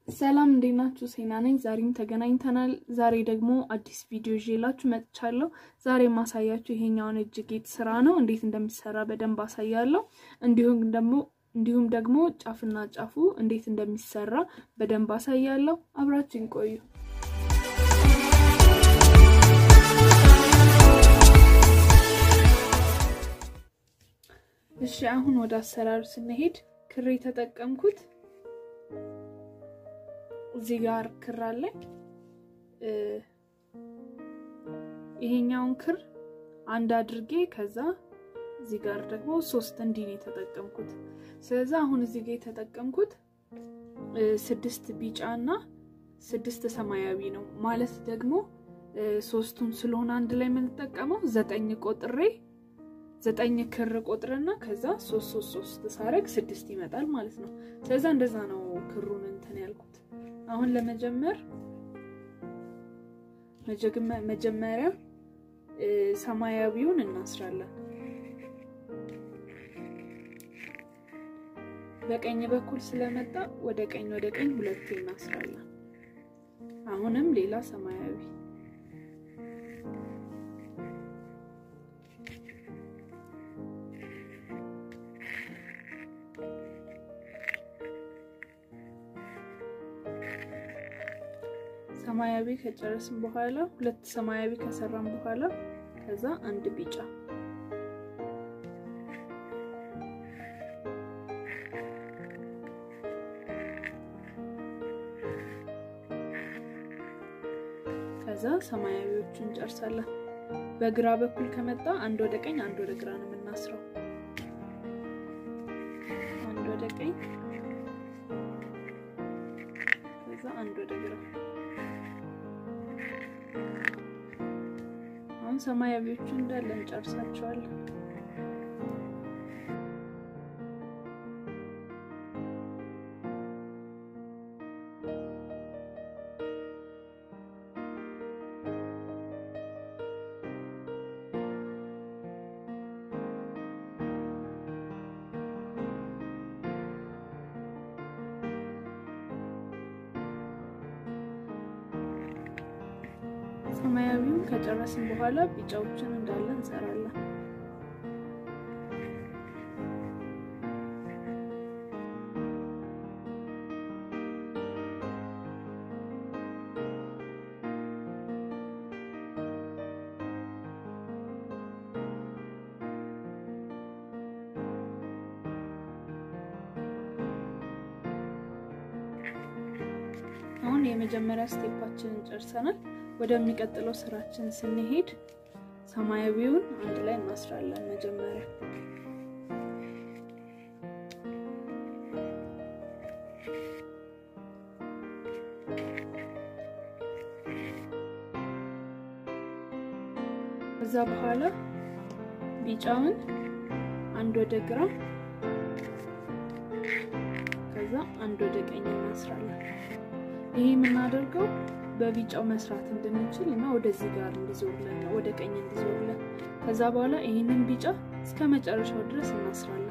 ሰላም እንዴት ናችሁ? ሴና ነኝ። ዛሬም ተገናኝተናል። ዛሬ ደግሞ አዲስ ቪዲዮ ይዤላችሁ መጥቻለሁ። ዛሬ ማሳያችሁ ይሄኛውን እጅጌጥ ስራ ነው። እንዴት እንደሚሰራ በደንብ አሳያለሁ። እንዲሁም ደግሞ ጫፍና ጫፉ እንዴት እንደሚሰራ በደንብ አሳያለሁ። አብራችሁን ቆዩ። እሺ አሁን ወደ አሰራሩ ስንሄድ ክሬ ተጠቀምኩት። እዚህ ጋር ክር አለ። ይሄኛውን ክር አንድ አድርጌ ከዛ እዚህ ጋር ደግሞ 3 እንዲህ ነው ተጠቀምኩት። ስለዚህ አሁን እዚህ ጋር ተጠቀምኩት 6 ቢጫና 6 ሰማያዊ ነው ማለት ደግሞ 3ቱን ስለሆነ አንድ ላይ የምንጠቀመው 9 ቆጥሬ 9 ክር ቆጥረና ከዛ 3 ሳረግ 6 ይመጣል ማለት ነው። ስለዚህ እንደዛ ነው ክሩን እንትን ያልኩት። አሁን መጀመሪያ ሰማያዊውን እናስራለን። በቀኝ በኩል ስለመጣ ወደ ቀኝ ሁለቴ እናስራለን። አሁንም ሌላ ሰማያዊ ሰማያዊ ከጨረስን በኋላ ሁለት ሰማያዊ ከሰራን በኋላ ከዛ አንድ ቢጫ ከዛ ሰማያዊዎቹን ጨርሳለን። በግራ በኩል ከመጣ አንድ ወደ ቀኝ አንድ ወደ ግራ ነው የምናስረው። አንድ ወደ ቀኝ ከዛ አንድ ወደ ግራ። አሁን ሰማያዊዎቹን እንዳለ እንጨርሳቸዋለን። ሰማያዊውን ከጨረስን በኋላ ቢጫዎችን እንዳለ እንሰራለን። አሁን የመጀመሪያ ስቴፓችንን ጨርሰናል። ወደሚቀጥለው ስራችን ስንሄድ ሰማያዊውን አንድ ላይ እናስራለን። መጀመሪያ ከዛ በኋላ ቢጫውን አንድ ወደ ግራ ከዛ አንድ ወደ ቀኝ እናስራለን። ይሄ የምናደርገው በቢጫው መስራት እንድንችል እና ወደዚህ ጋር እንዲዞርልን ነው፣ ወደ ቀኝ እንዲዞርልን። ከዛ በኋላ ይሄንን ቢጫ እስከ መጨረሻው ድረስ እናስራለን።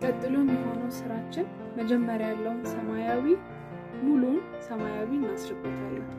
ቀጥሎ የሚሆነው ስራችን መጀመሪያ ያለውን ሰማያዊ ሙሉን ሰማያዊ እናስርበታለን።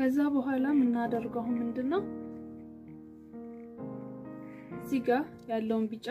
ከዛ በኋላ ምን እናደርጋው ምንድነው እዚህ ጋር ያለውን ቢጫ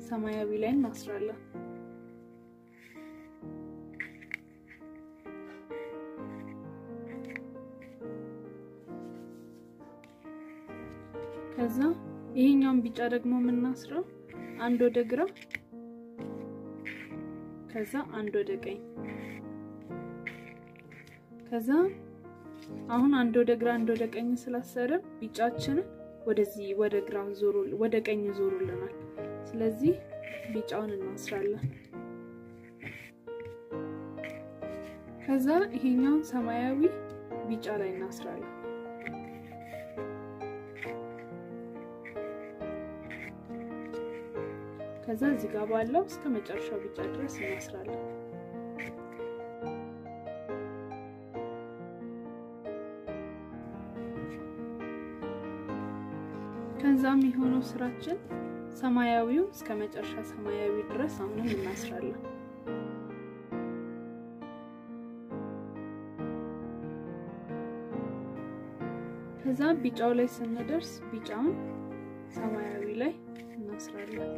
ሰማያዊ ላይ እናስራለን ከዛ ይሄኛውን ቢጫ ደግሞ ምናስረው አንድ ወደ ግራ ከዛ አንድ ወደ ቀኝ ከዛ አሁን አንድ ወደ ግራ አንድ ወደ ቀኝ ስላሰረ ቢጫችን ወደዚህ ወደ ግራ ዞሩ ወደ ቀኝ ዞሩልናል ስለዚህ ቢጫውን እናስራለን ከዛ ይሄኛውን ሰማያዊ ቢጫ ላይ እናስራለን ከዛ እዚህ ጋር ባለው እስከ መጨረሻው ቢጫ ድረስ እናስራለን ከዛም የሆነው ስራችን ሰማያዊው እስከ መጨረሻ ሰማያዊ ድረስ አሁንም እናስራለን ከዛ ቢጫው ላይ ስንደርስ ቢጫውን ሰማያዊ ላይ እናስራለን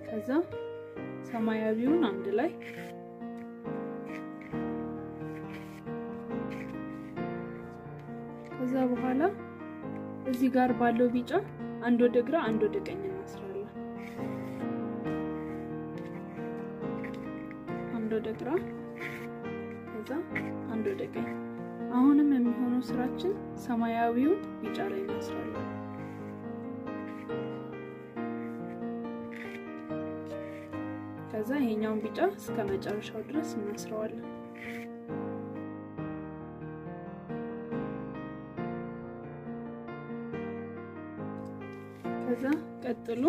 ከዛ ሰማያዊውን አንድ ላይ ከዛ በኋላ እዚህ ጋር ባለው ቢጫ አንድ ወደ ግራ አንድ ወደ ቀኝ እናስራለን አንድ ወደ ግራ ከዛ አንድ ወደ ቀኝ አሁንም የሚሆነው ስራችን ሰማያዊውን ቢጫ ላይ እናስራለን ከዛ ይሄኛውን ቢጫ እስከ መጨረሻው ድረስ እናስራዋለን ከዛ ቀጥሎ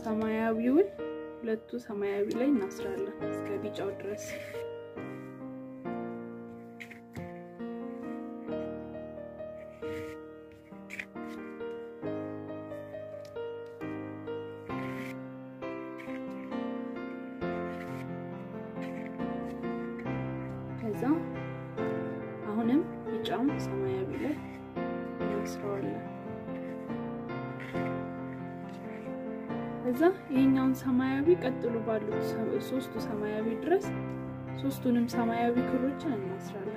ሰማያዊውን ሁለቱ ሰማያዊ ላይ እናስራለን እስከ ቢጫው ድረስ ከዛ አሁንም ቢጫውን ሰማያዊ ላይ እናስራዋለን ከዛ ይሄኛውን ሰማያዊ ቀጥሎ ባሉት ሶስቱ ሰማያዊ ድረስ ሶስቱንም ሰማያዊ ክሮችን እናስራለን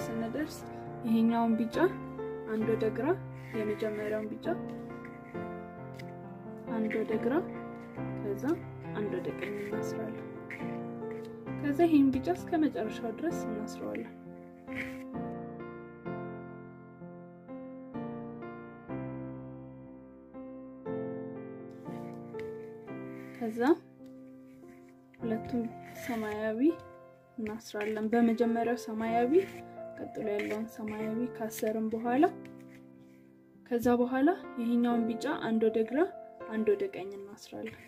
ስንደርስ ይሄኛውን ቢጫ አንድ ወደ ግራ የመጀመሪያውን ቢጫ አንድ ወደ ግራ ከዛ አንድ ወደ ቀኝ እናስራለን ከዛ ይሄን ቢጫ እስከ መጨረሻው ድረስ እናስራዋለን ከዛ ሁለቱም ሰማያዊ እናስራለን በመጀመሪያው ሰማያዊ ቀጥሎ ያለውን ሰማያዊ ካሰርም በኋላ ከዛ በኋላ ይሄኛውን ቢጫ አንድ ወደ ግራ አንድ ወደ ቀኝ እናስራለን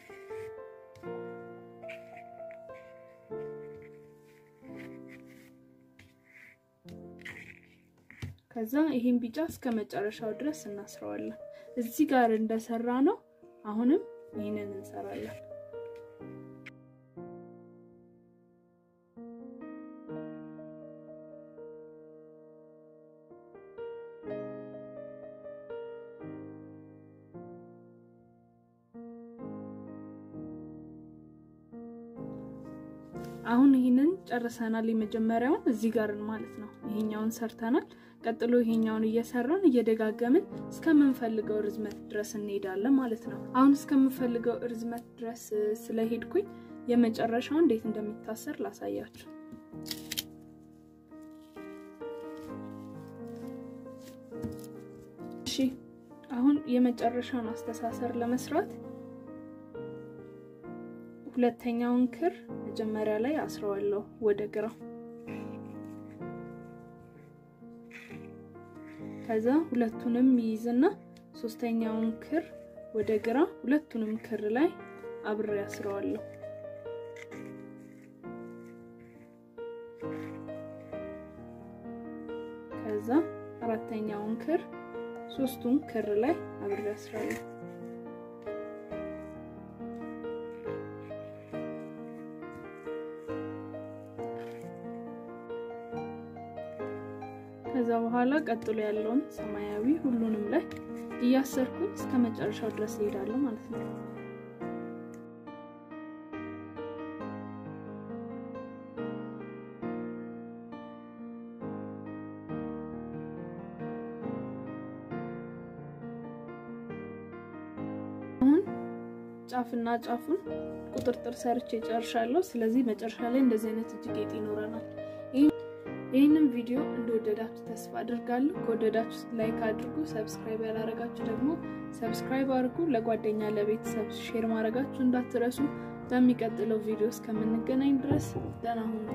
ከዛ ይሄን ቢጫ እስከ መጨረሻው ድረስ እናስራዋለን እዚህ ጋር እንደሰራ ነው አሁንም ይሄንን እንሰራለን አሁን ይሄንን ጨርሰናል የመጀመሪያውን እዚህ ጋር ማለት ነው ይሄኛውን ሰርተናል ቀጥሎ ይሄኛውን እየሰራን እየደጋገምን እስከምንፈልገው ርዝመት ድረስ እንሄዳለን ማለት ነው አሁን እስከምንፈልገው ርዝመት ድረስ ስለሄድኩኝ የመጨረሻው እንዴት እንደሚታሰር ላሳያችሁ እሺ አሁን የመጨረሻውን አስተሳሰር ለመስራት ሁለተኛውን ክር መጀመሪያ ላይ አስረዋለሁ ወደ ግራ ከዛ ሁለቱንም ይይዝና ሶስተኛውን ክር ወደ ግራ ሁለቱንም ክር ላይ አብሬ አስረዋለሁ። ከዛ አራተኛውን ክር ሶስቱን ክር ላይ አብሬ አስራለሁ። ከዛ በኋላ ቀጥሎ ያለውን ሰማያዊ ሁሉንም ላይ እያሰርኩኝ እስከ መጨረሻው ድረስ ሄዳለሁ ማለት ነው። አሁን ጫፍና ጫፉን ቁጥርጥር ሰርቼ ጨርሻለሁ። ስለዚህ መጨረሻ ላይ እንደዚህ አይነት ጌጥ ይኖረናል። ይሄንን ቪዲዮ እንደወደዳችሁ ተስፋ አድርጋለሁ። ከወደዳችሁ ላይክ አድርጉ፣ ሰብስክራይብ ያላረጋችሁ ደግሞ ሰብስክራይብ አድርጉ። ለጓደኛ ለቤተሰብ ሼር ማድረጋችሁ እንዳትረሱ። በሚቀጥለው ቪዲዮ እስከምንገናኝ ድረስ ደህና ሁኑ።